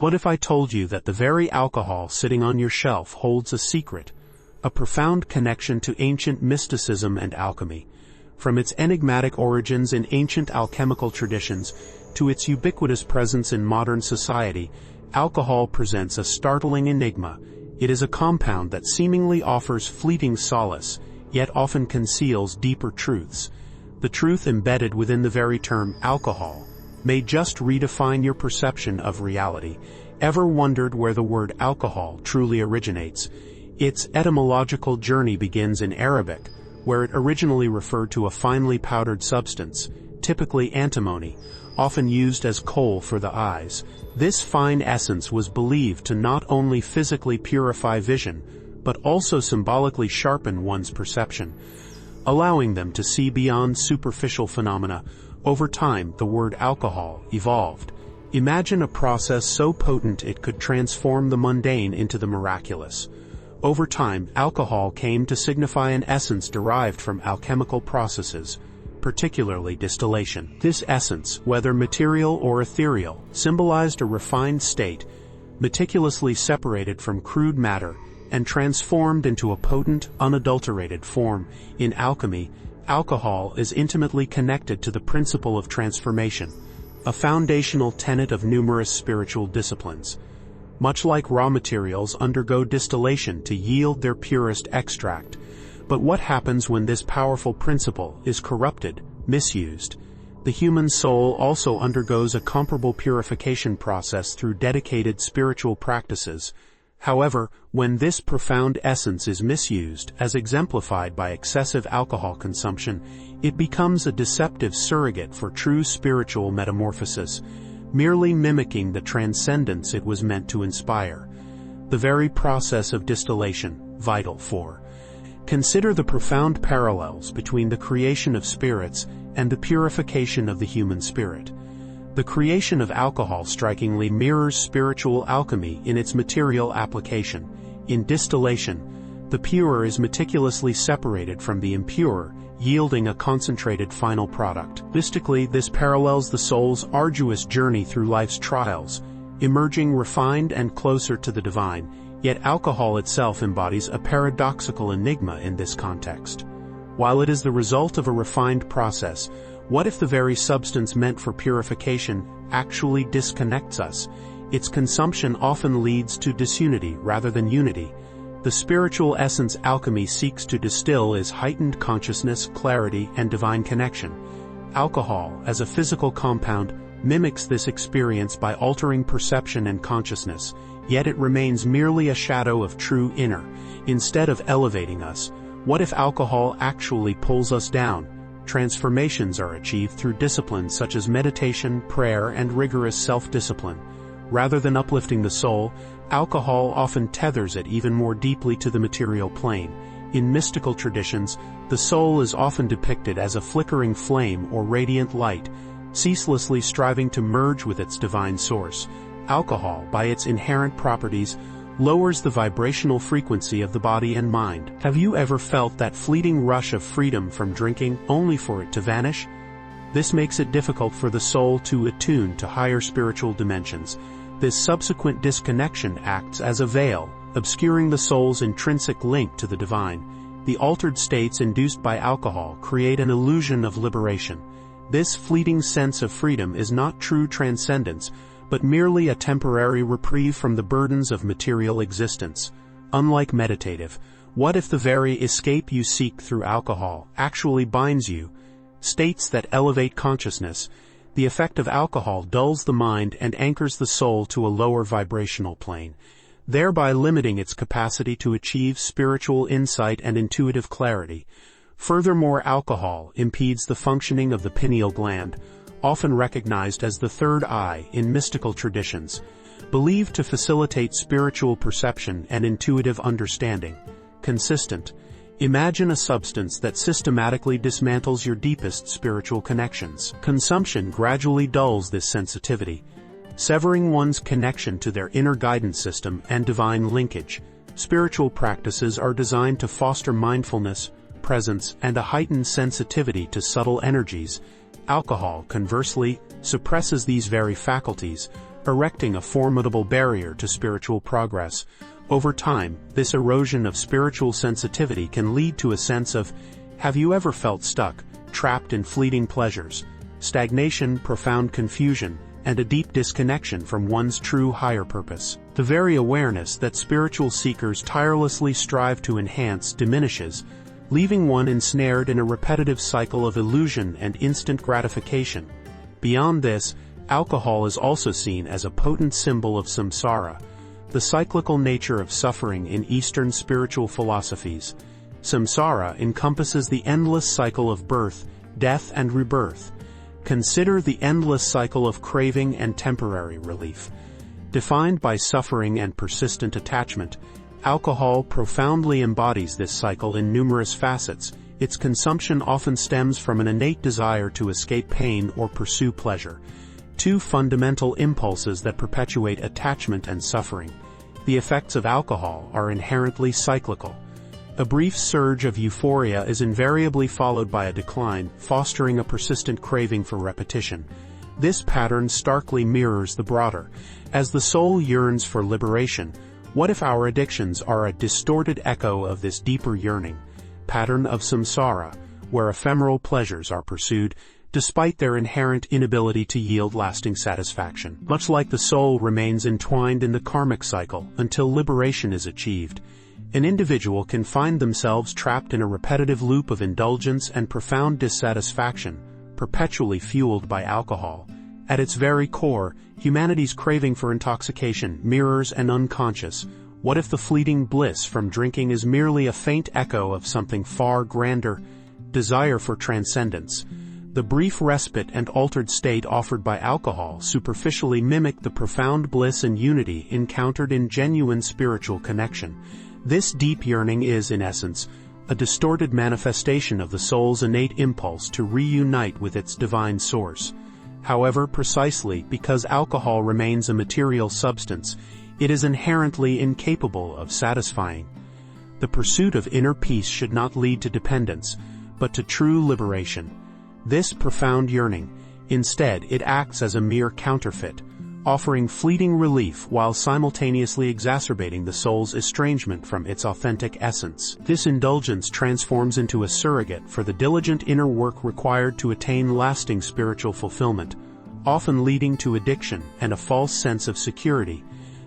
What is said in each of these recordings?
What if I told you that the very alcohol sitting on your shelf holds a secret, a profound connection to ancient mysticism and alchemy? From its enigmatic origins in ancient alchemical traditions to its ubiquitous presence in modern society, alcohol presents a startling enigma. It is a compound that seemingly offers fleeting solace, yet often conceals deeper truths. The truth embedded within the very term alcohol may just redefine your perception of reality. Ever wondered where the word alcohol truly originates? Its etymological journey begins in Arabic, where it originally referred to a finely powdered substance, typically antimony, often used as kohl for the eyes. This fine essence was believed to not only physically purify vision, but also symbolically sharpen one's perception, allowing them to see beyond superficial phenomena. Over time, the word alcohol evolved. Imagine a process so potent it could transform the mundane into the miraculous. Over time, alcohol came to signify an essence derived from alchemical processes, particularly distillation. This essence, whether material or ethereal, symbolized a refined state, meticulously separated from crude matter and transformed into a potent, unadulterated form. In alchemy, alcohol is intimately connected to the principle of transformation, a foundational tenet of numerous spiritual disciplines. Much like raw materials undergo distillation to yield their purest extract. But what happens when this powerful principle is corrupted, misused? The human soul also undergoes a comparable purification process through dedicated spiritual practices. However, when this profound essence is misused, as exemplified by excessive alcohol consumption, it becomes a deceptive surrogate for true spiritual metamorphosis, merely mimicking the transcendence it was meant to inspire. The very process of distillation, vital for. Consider the profound parallels between the creation of spirits and the purification of the human spirit. The creation of alcohol strikingly mirrors spiritual alchemy in its material application. In distillation, the pure is meticulously separated from the impure, yielding a concentrated final product. Mystically, this parallels the soul's arduous journey through life's trials, emerging refined and closer to the divine. Yet alcohol itself embodies a paradoxical enigma in this context. While it is the result of a refined process, what if the very substance meant for purification actually disconnects us? Its consumption often leads to disunity rather than unity. The spiritual essence alchemy seeks to distill is heightened consciousness, clarity, and divine connection. Alcohol, as a physical compound, mimics this experience by altering perception and consciousness, yet it remains merely a shadow of true inner. Instead of elevating us, what if alcohol actually pulls us down? Transformations are achieved through disciplines such as meditation, prayer, and rigorous self-discipline. Rather than uplifting the soul, alcohol often tethers it even more deeply to the material plane. In mystical traditions, the soul is often depicted as a flickering flame or radiant light, ceaselessly striving to merge with its divine source. Alcohol, by its inherent properties, lowers the vibrational frequency of the body and mind. Have you ever felt that fleeting rush of freedom from drinking, only for it to vanish? This makes it difficult for the soul to attune to higher spiritual dimensions. This subsequent disconnection acts as a veil, obscuring the soul's intrinsic link to the divine. The altered states induced by alcohol create an illusion of liberation. This fleeting sense of freedom is not true transcendence, but merely a temporary reprieve from the burdens of material existence. Unlike meditative, what if the very escape you seek through alcohol actually binds you? States that elevate consciousness. The effect of alcohol dulls the mind and anchors the soul to a lower vibrational plane, thereby limiting its capacity to achieve spiritual insight and intuitive clarity. Furthermore, alcohol impedes the functioning of the pineal gland, often recognized as the third eye in mystical traditions, believed to facilitate spiritual perception and intuitive understanding. Consistent. Imagine a substance that systematically dismantles your deepest spiritual connections. Consumption gradually dulls this sensitivity, severing one's connection to their inner guidance system and divine linkage. Spiritual practices are designed to foster mindfulness, presence, and a heightened sensitivity to subtle energies. Alcohol, conversely, suppresses these very faculties, erecting a formidable barrier to spiritual progress. Over time, this erosion of spiritual sensitivity can lead to a sense of, have you ever felt stuck, trapped in fleeting pleasures, stagnation, profound confusion, and a deep disconnection from one's true higher purpose? The very awareness that spiritual seekers tirelessly strive to enhance diminishes, leaving one ensnared in a repetitive cycle of illusion and instant gratification. Beyond this, alcohol is also seen as a potent symbol of samsara, the cyclical nature of suffering in Eastern spiritual philosophies. Samsara encompasses the endless cycle of birth, death, and rebirth. Consider the endless cycle of craving and temporary relief. Defined by suffering and persistent attachment, alcohol profoundly embodies this cycle in numerous facets. Its consumption often stems from an innate desire to escape pain or pursue pleasure, two fundamental impulses that perpetuate attachment and suffering. The effects of alcohol are inherently cyclical. A brief surge of euphoria is invariably followed by a decline, fostering a persistent craving for repetition. This pattern starkly mirrors the broader. As the soul yearns for liberation, what if our addictions are a distorted echo of this deeper yearning, pattern of samsara, where ephemeral pleasures are pursued, despite their inherent inability to yield lasting satisfaction? Much like the soul remains entwined in the karmic cycle until liberation is achieved, an individual can find themselves trapped in a repetitive loop of indulgence and profound dissatisfaction, perpetually fueled by alcohol. At its very core, humanity's craving for intoxication mirrors an unconscious, what if the fleeting bliss from drinking is merely a faint echo of something far grander, desire for transcendence. The brief respite and altered state offered by alcohol superficially mimic the profound bliss and unity encountered in genuine spiritual connection. This deep yearning is, in essence, a distorted manifestation of the soul's innate impulse to reunite with its divine source. However, precisely because alcohol remains a material substance, it is inherently incapable of satisfying. The pursuit of inner peace should not lead to dependence, but to true liberation. This profound yearning, instead, it acts as a mere counterfeit, offering fleeting relief while simultaneously exacerbating the soul's estrangement from its authentic essence. This indulgence transforms into a surrogate for the diligent inner work required to attain lasting spiritual fulfillment, often leading to addiction and a false sense of security.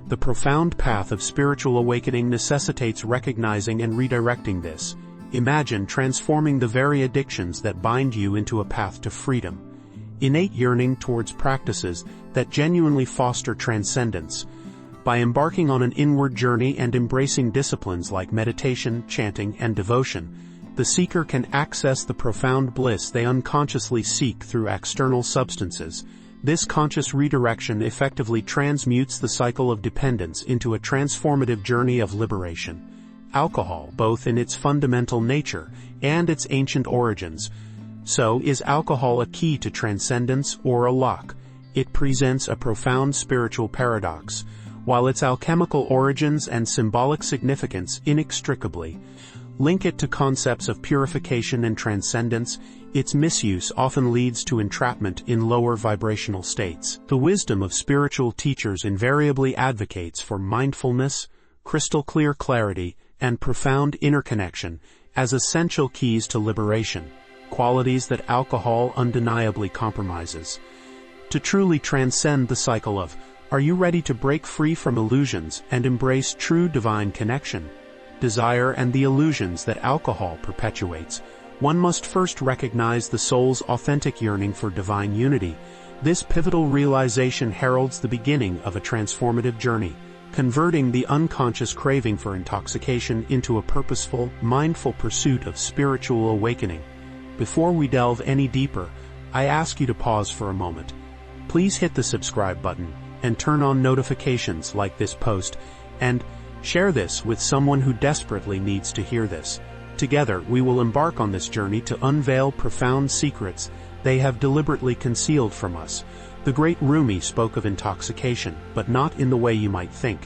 The profound path of spiritual awakening necessitates recognizing and redirecting this. Imagine transforming the very addictions that bind you into a path to freedom. Innate yearning towards practices that genuinely foster transcendence. By embarking on an inward journey and embracing disciplines like meditation, chanting, and devotion, the seeker can access the profound bliss they unconsciously seek through external substances. This conscious redirection effectively transmutes the cycle of dependence into a transformative journey of liberation. Alcohol, both in its fundamental nature and its ancient origins. So, is alcohol a key to transcendence or a lock? It presents a profound spiritual paradox. While its alchemical origins and symbolic significance inextricably link it to concepts of purification and transcendence, its misuse often leads to entrapment in lower vibrational states. The wisdom of spiritual teachers invariably advocates for mindfulness, crystal-clear clarity, and profound interconnection as essential keys to liberation, qualities that alcohol undeniably compromises. To truly transcend the cycle of, are you ready to break free from illusions and embrace true divine connection, desire, and the illusions that alcohol perpetuates, one must first recognize the soul's authentic yearning for divine unity. This pivotal realization heralds the beginning of a transformative journey, converting the unconscious craving for intoxication into a purposeful, mindful pursuit of spiritual awakening. Before we delve any deeper, I ask you to pause for a moment. Please hit the subscribe button and turn on notifications like this post, and share this with someone who desperately needs to hear this. Together, we will embark on this journey to unveil profound secrets they have deliberately concealed from us. The great Rumi spoke of intoxication, but not in the way you might think.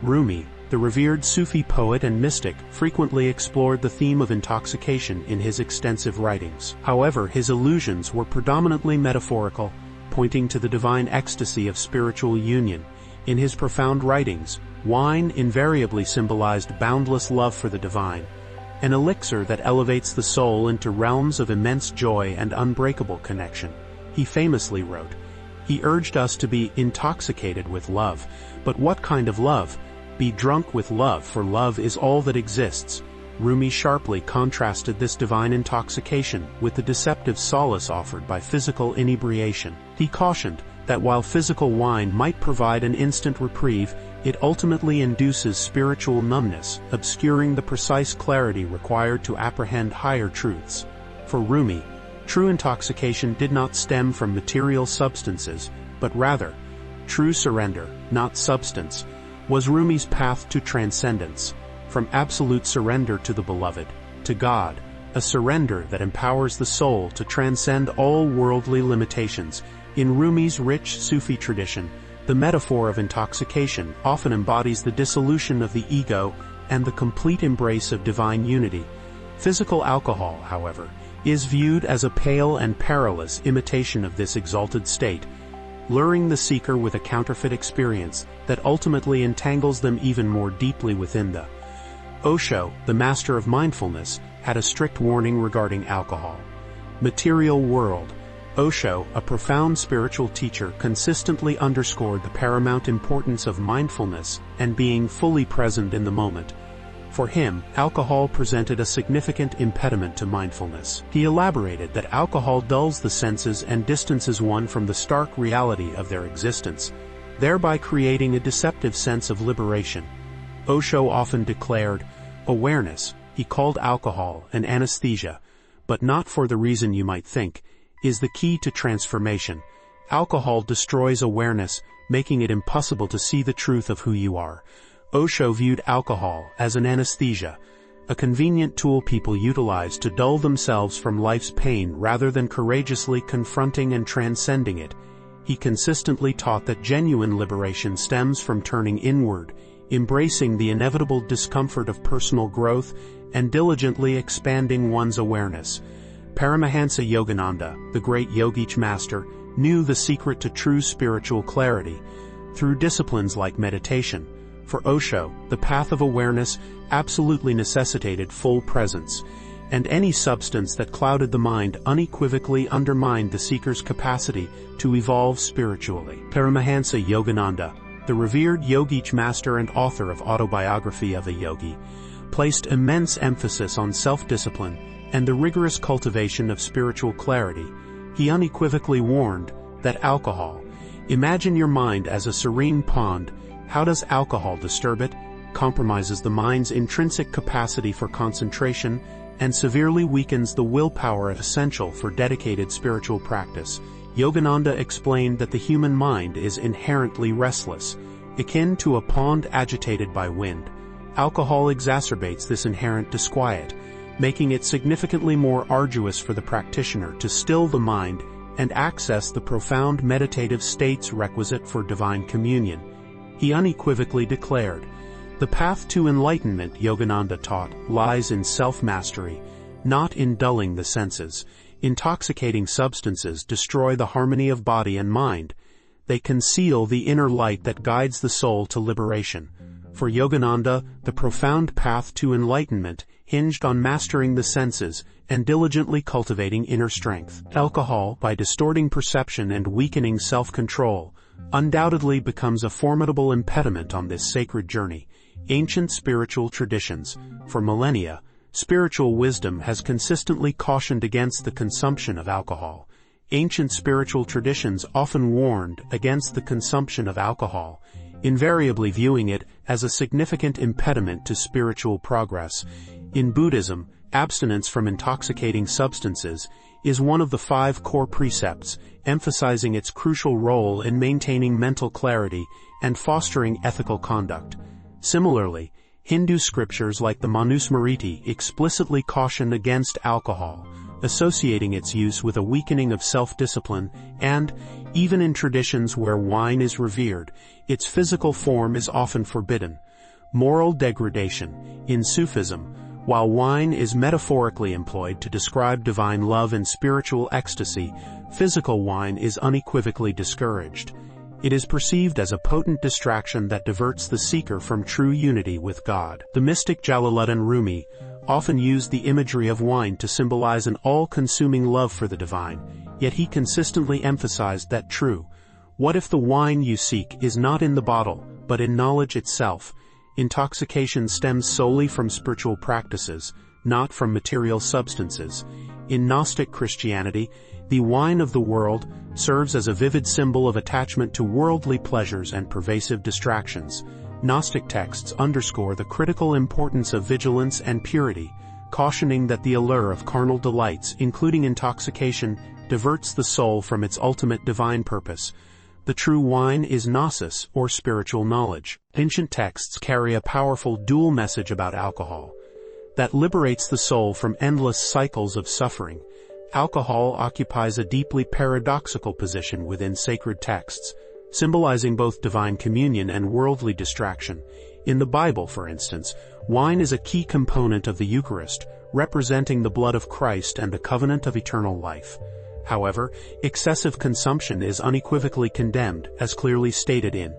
Rumi, the revered Sufi poet and mystic, frequently explored the theme of intoxication in his extensive writings. However, his allusions were predominantly metaphorical, pointing to the divine ecstasy of spiritual union In his profound writings, wine invariably symbolized boundless love for the divine, an elixir that elevates the soul into realms of immense joy and unbreakable connection. He famously wrote, "He urged us to be intoxicated with love. But what kind of love? Be drunk with love, for love is all that exists." Rumi sharply contrasted this divine intoxication with the deceptive solace offered by physical inebriation. He cautioned that while physical wine might provide an instant reprieve, it ultimately induces spiritual numbness, obscuring the precise clarity required to apprehend higher truths. For Rumi, true intoxication did not stem from material substances, but rather, true surrender, not substance, was Rumi's path to transcendence, from absolute surrender to the beloved, to God, a surrender that empowers the soul to transcend all worldly limitations. In Rumi's rich Sufi tradition, the metaphor of intoxication often embodies the dissolution of the ego and the complete embrace of divine unity. Physical alcohol, however, is viewed as a pale and perilous imitation of this exalted state, luring the seeker with a counterfeit experience that ultimately entangles them even more deeply within the Osho, the master of mindfulness, had a strict warning regarding alcohol. Material world. Osho, a profound spiritual teacher, consistently underscored the paramount importance of mindfulness and being fully present in the moment. For him, alcohol presented a significant impediment to mindfulness. He elaborated that alcohol dulls the senses and distances one from the stark reality of their existence, thereby creating a deceptive sense of liberation. Osho often declared, "Awareness," he called alcohol an anesthesia, but not for the reason you might think, is the key to transformation. Alcohol destroys awareness, making it impossible to see the truth of who you are. Osho viewed alcohol as an anesthesia, a convenient tool people utilize to dull themselves from life's pain rather than courageously confronting and transcending it. He consistently taught that genuine liberation stems from turning inward, embracing the inevitable discomfort of personal growth, and diligently expanding one's awareness. Paramahansa Yogananda, the great yogic master, knew the secret to true spiritual clarity through disciplines like meditation. For Osho, the path of awareness absolutely necessitated full presence, and any substance that clouded the mind unequivocally undermined the seeker's capacity to evolve spiritually. Paramahansa Yogananda, the revered yogic master and author of Autobiography of a Yogi, placed immense emphasis on self-discipline and the rigorous cultivation of spiritual clarity. He unequivocally warned that alcohol, imagine your mind as a serene pond. How does alcohol disturb it? Compromises the mind's intrinsic capacity for concentration and severely weakens the willpower essential for dedicated spiritual practice. Yogananda explained that the human mind is inherently restless, akin to a pond agitated by wind. Alcohol exacerbates this inherent disquiet, making it significantly more arduous for the practitioner to still the mind and access the profound meditative states requisite for divine communion. He unequivocally declared, "The path to enlightenment," Yogananda taught, "lies in self-mastery, not in dulling the senses." Intoxicating substances destroy the harmony of body and mind. They conceal the inner light that guides the soul to liberation. For Yogananda, the profound path to enlightenment hinged on mastering the senses and diligently cultivating inner strength. Alcohol, by distorting perception and weakening self-control, undoubtedly becomes a formidable impediment on this sacred journey. Ancient spiritual traditions. For millennia, spiritual wisdom has consistently cautioned against the consumption of alcohol. Ancient spiritual traditions often warned against the consumption of alcohol, invariably viewing it as a significant impediment to spiritual progress. In Buddhism, abstinence from intoxicating substances is one of the 5 core precepts, emphasizing its crucial role in maintaining mental clarity and fostering ethical conduct. Similarly, Hindu scriptures like the Manusmriti explicitly caution against alcohol, associating its use with a weakening of self-discipline, and, even in traditions where wine is revered, its physical form is often forbidden. Moral degradation. In Sufism, while wine is metaphorically employed to describe divine love and spiritual ecstasy, physical wine is unequivocally discouraged. It is perceived as a potent distraction that diverts the seeker from true unity with God. The mystic Jalaluddin Rumi often used the imagery of wine to symbolize an all-consuming love for the divine, yet he consistently emphasized that what if the wine you seek is not in the bottle, but in knowledge itself? Intoxication stems solely from spiritual practices, not from material substances. In Gnostic Christianity, the wine of the world serves as a vivid symbol of attachment to worldly pleasures and pervasive distractions. Gnostic texts underscore the critical importance of vigilance and purity, cautioning that the allure of carnal delights, including intoxication, diverts the soul from its ultimate divine purpose. The true wine is gnosis, or spiritual knowledge. Ancient texts carry a powerful dual message about alcohol that liberates the soul from endless cycles of suffering. Alcohol occupies a deeply paradoxical position within sacred texts, symbolizing both divine communion and worldly distraction. In the Bible, for instance, wine is a key component of the Eucharist, representing the blood of Christ and the covenant of eternal life. However, excessive consumption is unequivocally condemned, as clearly stated in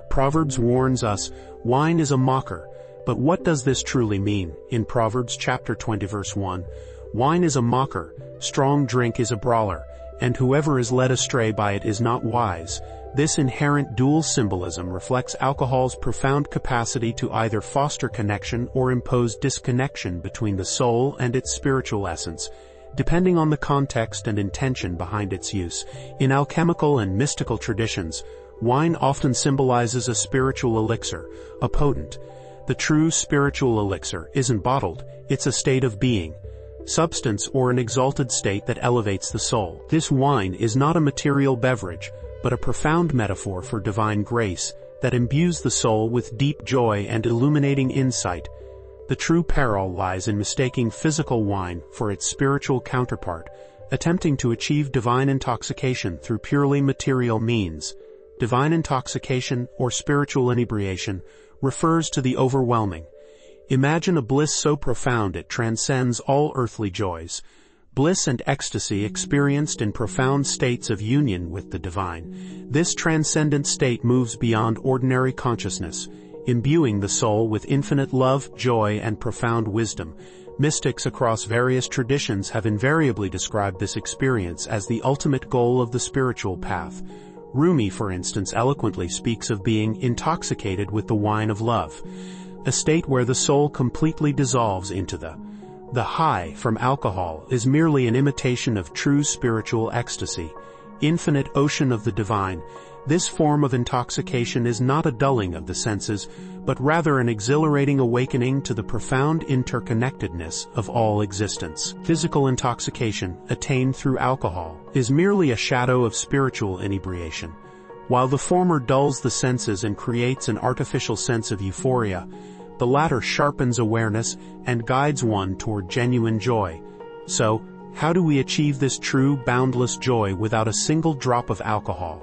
Proverbs warns us, wine is a mocker. But what does this truly mean? In Proverbs chapter 20 verse 1, wine is a mocker, strong drink is a brawler, and whoever is led astray by it is not wise. This inherent dual symbolism reflects alcohol's profound capacity to either foster connection or impose disconnection between the soul and its spiritual essence, depending on the context and intention behind its use. In alchemical and mystical traditions, wine often symbolizes a spiritual elixir, a potent. The true spiritual elixir isn't bottled, it's a state of being, substance, or an exalted state that elevates the soul. This wine is not a material beverage, but a profound metaphor for divine grace that imbues the soul with deep joy and illuminating insight. The true peril lies in mistaking physical wine for its spiritual counterpart, attempting to achieve divine intoxication through purely material means. Divine intoxication, or spiritual inebriation, refers to the overwhelming. Imagine a bliss so profound it transcends all earthly joys. Bliss and ecstasy experienced in profound states of union with the divine. This transcendent state moves beyond ordinary consciousness, imbuing the soul with infinite love, joy, and profound wisdom. Mystics across various traditions have invariably described this experience as the ultimate goal of the spiritual path. Rumi, for instance, eloquently speaks of being intoxicated with the wine of love, a state where the soul completely dissolves into the high from alcohol is merely an imitation of true spiritual ecstasy, infinite ocean of the divine. This form of intoxication is not a dulling of the senses, but rather an exhilarating awakening to the profound interconnectedness of all existence. Physical intoxication, attained through alcohol, is merely a shadow of spiritual inebriation. While the former dulls the senses and creates an artificial sense of euphoria, the latter sharpens awareness and guides one toward genuine joy. So, how do we achieve this true, boundless joy without a single drop of alcohol?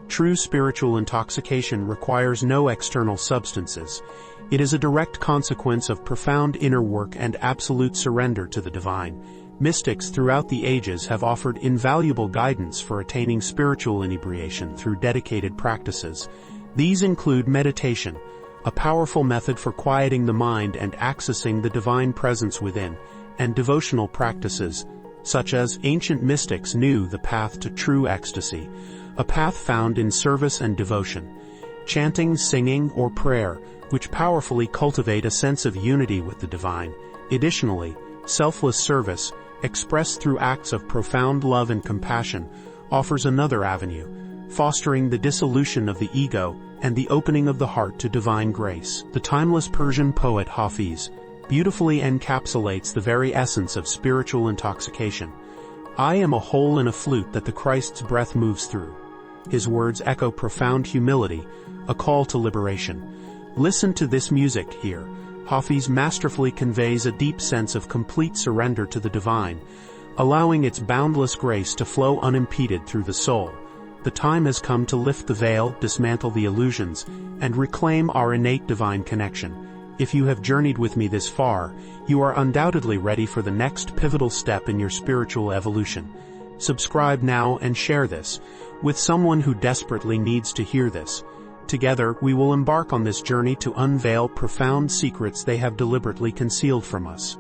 True spiritual intoxication requires no external substances. It is a direct consequence of profound inner work and absolute surrender to the divine. Mystics throughout the ages have offered invaluable guidance for attaining spiritual inebriation through dedicated practices. These include meditation, a powerful method for quieting the mind and accessing the divine presence within, and devotional practices, such as ancient mystics knew the path to true ecstasy, a path found in service and devotion, chanting, singing, or prayer, which powerfully cultivate a sense of unity with the divine. Additionally, selfless service, expressed through acts of profound love and compassion, offers another avenue, fostering the dissolution of the ego and the opening of the heart to divine grace. The timeless Persian poet Hafiz beautifully encapsulates the very essence of spiritual intoxication. I am a hole in a flute that the Christ's breath moves through. His words echo profound humility, a call to liberation. Listen to this music here. Hafiz masterfully conveys a deep sense of complete surrender to the divine, allowing its boundless grace to flow unimpeded through the soul. The time has come to lift the veil, dismantle the illusions, and reclaim our innate divine connection. If you have journeyed with me this far, you are undoubtedly ready for the next pivotal step in your spiritual evolution. Subscribe now and share this with someone who desperately needs to hear this. Together, we will embark on this journey to unveil profound secrets they have deliberately concealed from us.